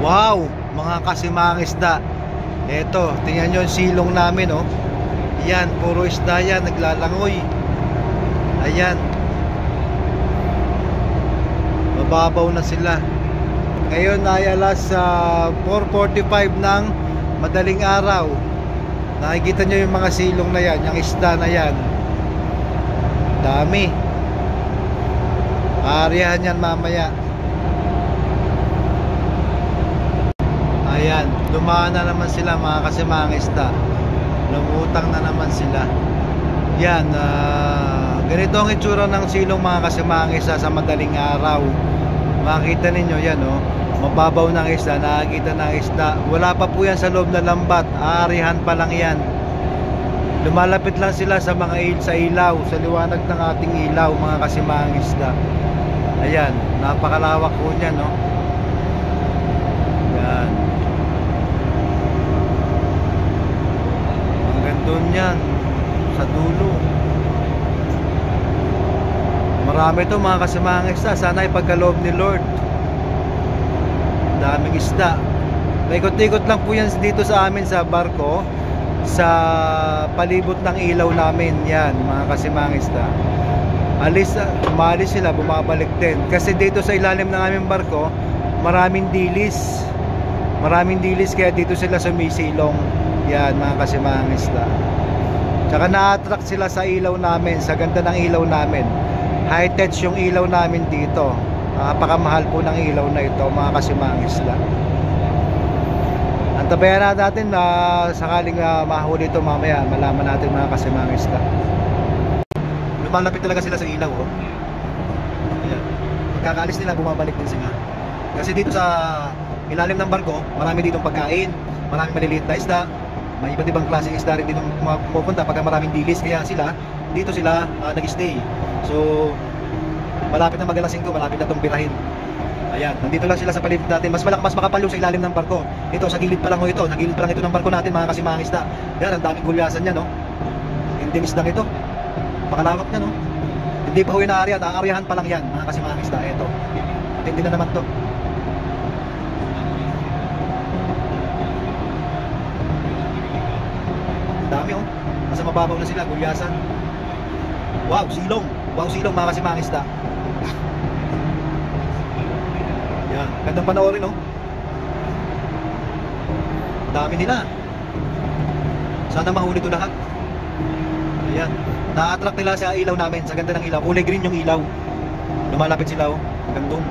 Wow, mga kasimangisda. Eto, tingnan nyo yung silong namin, oh. Yan, puro isda yan, naglalangoy. Ayan. Mababaw na sila. Ngayon ay alas 4:45 ng madaling araw. Nakikita nyo yung mga silong na yan, yung isda na yan. Dami. Aarihan yan mamaya. Ayan, dumaan na naman sila mga kasimangisda. Lumutang na naman sila. Yan, ganito ang itsura ng silong mga kasimangisda sa madaling araw. Makikita ninyo yan, oh. Mababaw ng isda, nakikita ng isda. Wala pa po yan sa loob na lambat. Aarihan pa lang yan. Lumalapit lang sila sa mga sa ilaw, sa liwanag ng ating ilaw mga kasimangisda. Ayan, napakalawak po niyan, no? Yan. Hanggang doon yan, sa dulo. Marami to mga kasimangisda. Sana ay pagkaloob ni Lord. Daming isda. Paikot-ikot lang po yan dito sa amin sa barko, sa palibot ng ilaw namin. Yan mga kasimangisda. Umalis sila, bumabalik din. Kasi dito sa ilalim ng aming barko, maraming dilis. Maraming dilis, kaya dito sila sumisilong. Yan mga kasimangisda. Tsaka na-attract sila sa ilaw namin, sa ganda ng ilaw namin. High-tech yung ilaw namin dito. Napakamahal po ng ilaw na ito mga kasimangisda. Antabayan natin na sakaling mahuli ito mamaya, malaman natin mga kasimangisda. Lumalapit talaga sila sa ilaw, oh. Ayan. Pagkakaalis nila, bumabalik din sila. Kasi dito sa ilalim ng barko, marami ditong pagkain, maraming maliliit na isda, may iba't ibang klaseng isda rin dito pupunta pagka maraming dilis. Kaya dito sila nag-stay. So malapit na mag-alas 5, malapit na itong birahin. Ayan, nandito lang sila sa palibot natin. Mas makapal yung sa ilalim ng barko. Ito, sa gilid pa lang ito. Nagilid pa lang ito ng barko natin mga kasimangisda. Yan, ang daming gulyasan yan, no? Hindi isdang ito. Pakalawak niya, no? Hindi pa ho inaarihan, aarihan pa lang yan mga kasimangisda. Ito, hindi na naman to. Ang dami, oh. Nasa mababaw na sila, gulyasan. Wow, silong. Wow, silong mga kasimangisda. Yan, gandang panoorin, no? Dami nila. Sana mahuli ito lahat. Ayan, na-attract nila sa ilaw namin, sa ganda ng ilaw. Kulay green yung ilaw. Lumalapit sila, oh. Hanggang doon.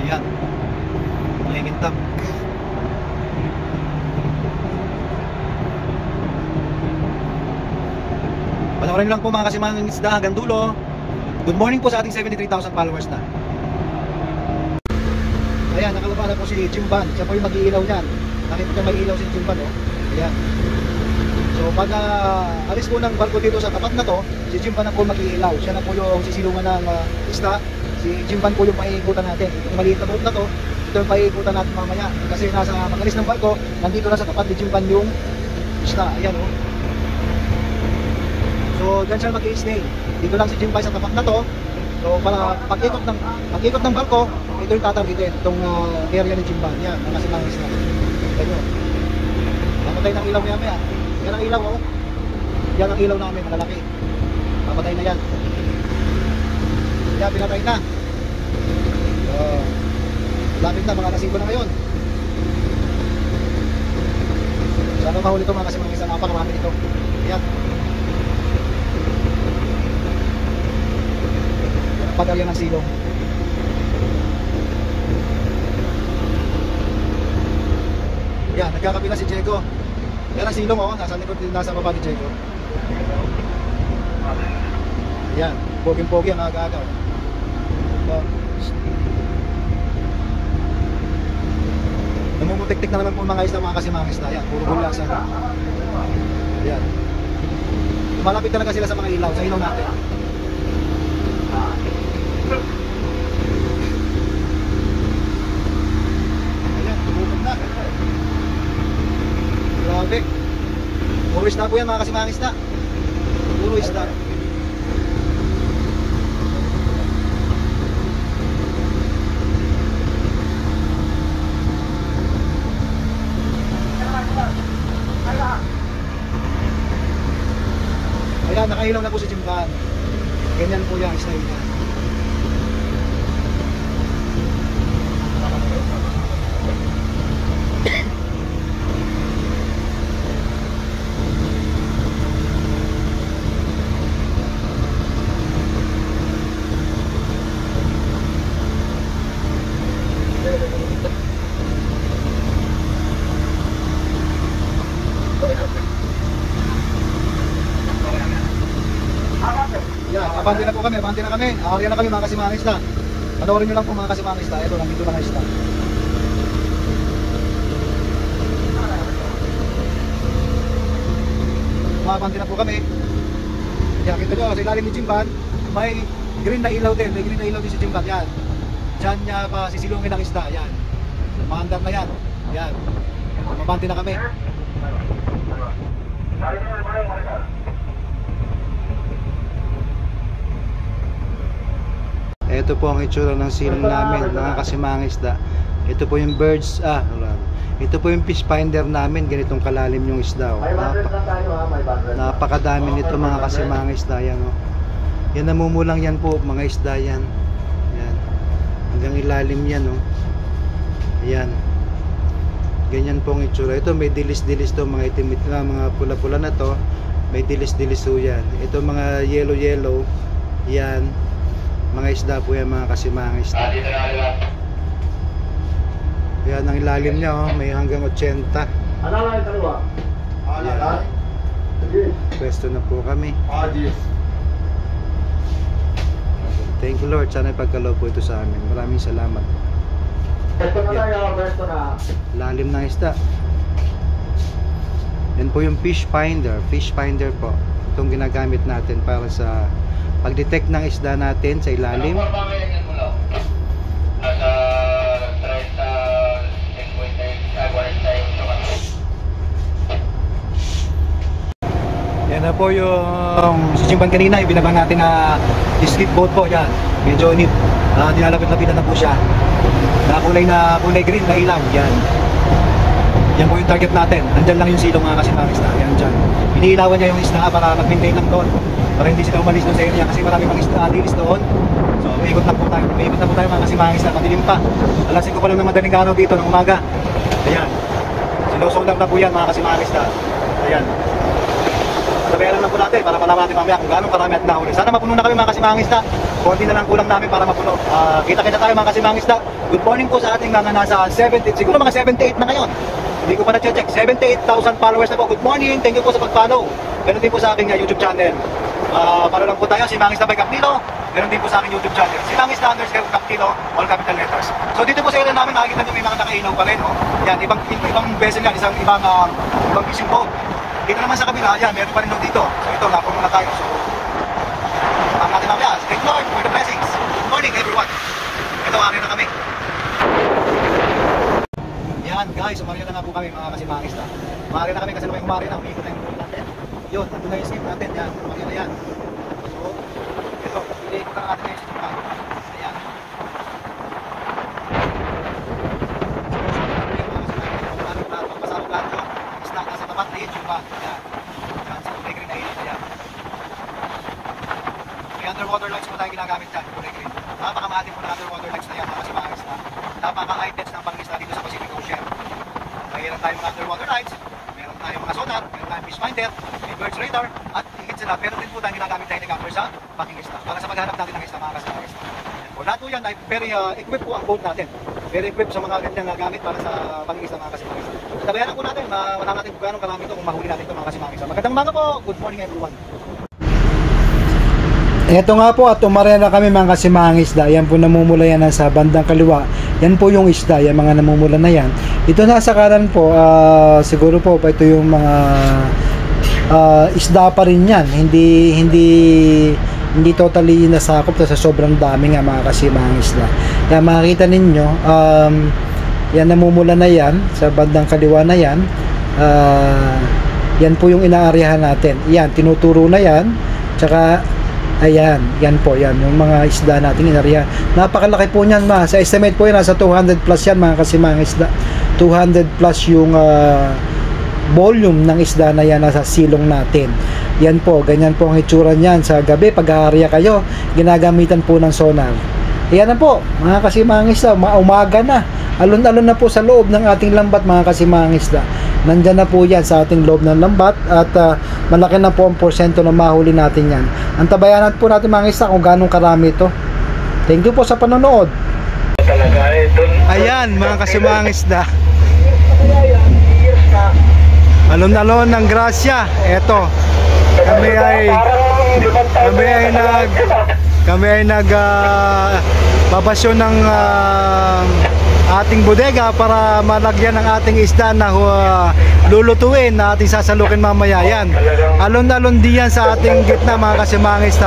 Ayan, nangingintab. Panoorin lang po mga kasimangisda hanggang dulo. Good morning po sa ating 73,000 followers na. Ayan, nakalabas na po si Jimban. Siya po yung mag-iilaw niyan. Nakita niya may ilaw si Jimban, oh. Ayan. So pag alis po ng barko dito sa tapat na to, si Jimban na po mag-iilaw. Siya na po yung sisilungan ng isda. Si Jimban po yung maiikutan natin. Yung maliit na boat na to, ito yung maiikutan natin mamaya. Kasi nasa pag-alis ng barko, nandito na sa tapat ni Jimban yung isda. Ayan, oh. So dyan siya mag-i-stay. Dito lang si Jimban sa tapat na to. So para pag-ikot ng barko, ito yung tatargetin, itong area ni Jimban. Yan, mga kasimangisda. Ganyan. Papatay ng ilaw niya maya. Yan ang ilaw, oh. Yan ang ilaw namin, malalaki. Papatay na yan. Yan, pinatay na. Lapit na, mga alas 5 na ngayon. Sana mahuli ito mga kasimangisda. Napakarami ito. Yan. Pag-arya ng silong. Yan, nagkakapila si Diego. Yan ang silong, oh. Nasa likod, nasa baba ni Diego. Yan, poging-pogi ang aga-aga. Namumutik-tik na naman po mga isda, mga kasimangisda. Yan, puro gulasan. Yan. Malapit talaga sila sa mga ilaw, sa ilaw natin. Ayan, tubukod na. Grabe. Puro isda po yan mga kasimangisda. Puro isda. nakailaw na po si Jimban. Ganyan po yung style niya. Yeah, abante na po kami, abante na kami. Ariyan na kami mga kasimangista. Panoorin nyo lang po mga kasimangista. Ito, nandito na kayo. Abante na po kami. Yan, kita nyo, sa ilalim ni Jimban, may green na ilaw din. May green na ilaw din si Jimban. Yan. Diyan niya pa sisilungin ang isda. Yan. Maandar na yan. Yan. Abante na kami. Ito po ang itsura ng silong namin, mga kasimangisda. Ito po yung birds, ito po yung fish finder namin, ganitong kalalim yung isda. Napakadami nito mga kasimangisda. Yan, oh. Yan, namumulang yan po, mga isda yan. Yan. Hanggang ilalim yan, oh. Ayan. Ganyan po ang itsura. Ito may dilis-dilis to, mga itim, mga pula-pula na to. May dilis-dilis po yan. Ito mga yellow-yellow. Yan. Mga isda po yan mga kasimangisda. Yan ang ilalim niya, oh. May hanggang 80. Yan. Pwesto na po kami. Thank you Lord. Sana ipagkaloob po ito sa amin. Maraming salamat. Lalim ng isda. Yan po yung fish finder. Fish finder po. Itong ginagamit natin para sa pag-detect ng isda natin sa ilalim. Yan na po yung si Jimban kanina, yung binabang natin na skip boat po. Yan, medyo nilalapit-lapitan na po siya. Kulay green na ilaw. Yan. Yan po yung target natin. Nandyan lang yung silong mga kasimangisda. Yan dyan. Iniilawan niya yung isda para mag-maintain lang doon. Para hindi sila umalis doon sa area kasi marami pang isda lilis doon. So umiikot lang po tayo. Umiikot na po tayo mga kasimangisda. Madilim pa. Alas 5 pa lang ng madaling araw dito ng umaga. Ayan. Sinusong lang na po yan mga kasimangisda. Ayan. Sabayan lang po natin para malaman natin mamaya kung gaano karami at nahuli. Sana mapuno na kami mga kasimangisda. Konti na lang kulang namin para mapuno. Kita-kita tayo mga kasimangisda. Good morning po sa ating mga nasa 70, siguro mga 78 na ngayon. Hindi ko pa na-check. 78,000 followers na po. Good morning. Thank you po sa pag-follow. Ganun din po sa aking YouTube channel. Para lang po tayo, Simangista by Captilo. Ganun din po sa aking YouTube channel. Simangista _ Captilo, all capital letters. So dito po sa area namin, nakikita nyo may mga nakailaw pa rin. Oh. Yan, ibang vessel yan, ibang fishing boat. Dito naman sa kabila, yan, meron pa rin dito. So ito, lapon muna tayo. So, tama natin mamaya. Thank Lord for the blessings. Good morning everyone. Ito, akin na kami. Yan guys, umarya na nga po kami mga kasimangista. Umarya na kami kasi may umarya na, umiikot na yung boat natin. Yun, ito na yung skip natin. Yan, umarya na yan. So, ito, iliikot na natin yung skip natin. Ayan. Pagpasarong lahat yun. Isla na sa tapat, liit yung ba. Ayan. Yan, sa kulay green na ilit. Ayan. May underwater lights po tayo ginagamit dyan, kulay green. Napakamahati po na underwater lights na yan mga kasimangista. Napaka-high-tech ng pangisda dito sa Pacific Ocean. Mayroon tayong mga underwater lights, meron tayong mga sonar, meron tayong fish finder, may birds radar, at higit sila, meron din po tayong ginagamit helicopter sa pangingisda para sa paghanap natin ng isda mga kasimangista. O lahat po yan ay very equipped po ang boat natin. Very equipped sa mga ganyang gamit para sa pangingisda mga kasimangista. Tabayan po natin, wala natin kung gano'ng karami ito kung mahuli natin ito mga kasimangista. Magandang umaga po, good morning everyone. Ito nga po at umarya na kami mga kasimangisda. Yan po namumula yan sa bandang kaliwa. Yan po yung isda, yan mga namumula na yan. Ito nasa kanan po, siguro po ito yung mga isda pa rin yan. Hindi totally nasakop sa sobrang dami nga mga kasimangisda. Yan makikita ninyo, yan namumula na yan sa bandang kaliwa na yan. Yan po yung inaaryahan natin. Yan, tinuturo na yan. Tsaka ayan, yan po, yan yung mga isda nating inarya. Napakalaki po niyan sa estimate po yan, nasa 200 plus yan mga kasimangisda. 200 plus yung volume ng isda na yan nasa silong natin. Yan po, ganyan po ang itsura niyan sa gabi pag aarya kayo. Ginagamitan po ng sonar. Yan na po, mga kasimangis, umaga na. Alon-alon na po sa loob ng ating lambat, mga kasimangis. Nandyan na po yan sa ating loob ng lambat at malaki na po ang porsyento na mahuli natin yan. Antabayanan po natin, mga isda, kung ganong karami ito. Thank you po sa panonood. Ayan, mga kasimangis, alon-alon ng grasya. Eto, kami ay nag babasyon ng ating bodega para malagyan ng ating isda na lulutuin na ating sasalukin mamaya. Yan, alon-alon diyan sa ating gitna, mga kasimangis.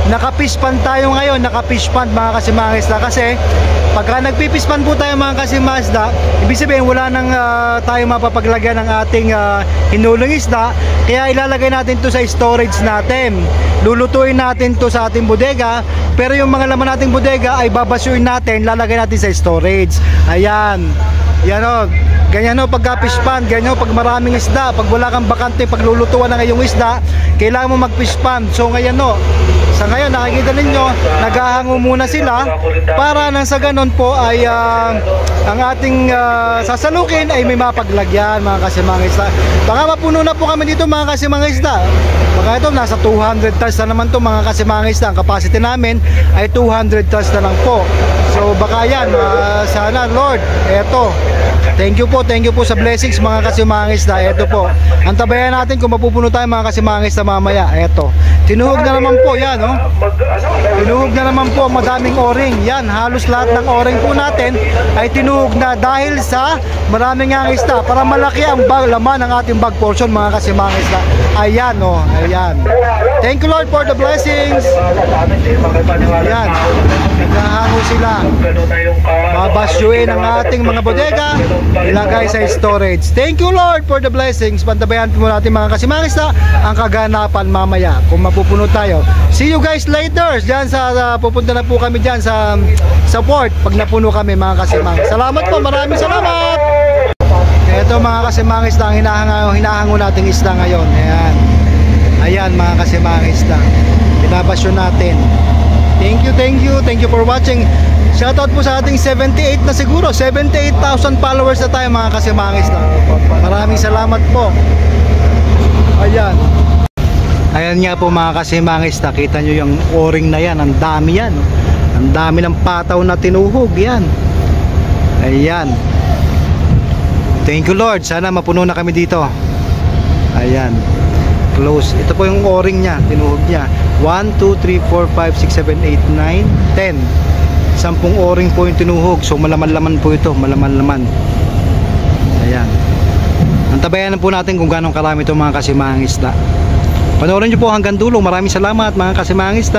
Naka-fish pan tayo ngayon, naka-fish pan, mga kasimangis, kasi pagka nagpipispan po tayo, mga kasimangis, ibig sabihin wala nang tayo mapapaglagyan ng ating hinuling isda, kaya ilalagay natin to sa storage natin. Lulutuin natin to sa ating bodega, pero yung mga laman nating bodega ay babasyuin natin, lalagay natin sa storage. Ayan, yan o, ganyan o pagka fish pan, ganyan o pag maraming isda, pag wala kang bakante, pag lulutuan na ngayong isda, kailangan mo mag fish pan. So ngayon o, sa ngayon nakikita ninyo, naghahango muna sila para nang sa ganon po ay ang ating sasalukin ay may mapaglagyan, mga kasimangis. Baka mapuno na po kami dito, mga kasimangis. Baka ito nasa 200 tons na naman to, mga kasimangis. Ang capacity namin ay 200 tons na lang po. So baka yan, sana Lord, eto, thank you po sa blessings, mga kasimangis. Eto po, antabayan natin kung mapupuno tayo, mga kasimangis, mamaya. Eto, tinuhog na naman po yan, no? Tinuhog na naman po, madaming o-ring. Yan, halos lahat ng o-ring po natin ay tinuhog na dahil sa maraming ang isda para malaki ang laman ng ating bag portion, mga kasimangis. Ayan, no? Ayan. Thank you Lord for the blessings. Ayan, naghahango sila. Babasyuin ang ating mga bodega, ilagay sa storage. Thank you Lord for the blessings. Pantabayan po natin, mga kasimangis, ang kaganapan mamaya kung mapupuno tayo. See you guys later. Diyan sa pupunta na po kami diyan sa port pag napuno kami, mga kasimangis. Salamat po, maraming salamat. Ito, mga kasimangis, ang hinahango nating isda ngayon. Ayan. Ayan, mga kasimangis, binabasyon natin. Thank you for watching. Shoutout po sa ating 78 na siguro 78,000 followers na tayo, mga kasimangis. Maraming salamat po. Ayan. Ayan nga po, mga kasimangis, nakita nyo yung o-ring na yan. Ang dami yan, ang dami ng pataw na tinuhog yan. Ayan. Thank you Lord, sana mapuno na kami dito. Ayan, close. Ito po yung o-ring nya, tinuhog nya. 1, 2, 3, 4, 5, 6, 7, 8, 9, 10. 10 o-ring po yung tinuhog. So malaman-laman po ito, malaman-laman. Ayan. Antabayan po natin kung gano'ng karami ito, mga kasimangis. Panoorin nyo po hanggang dulo. Maraming salamat, mga kasimangis.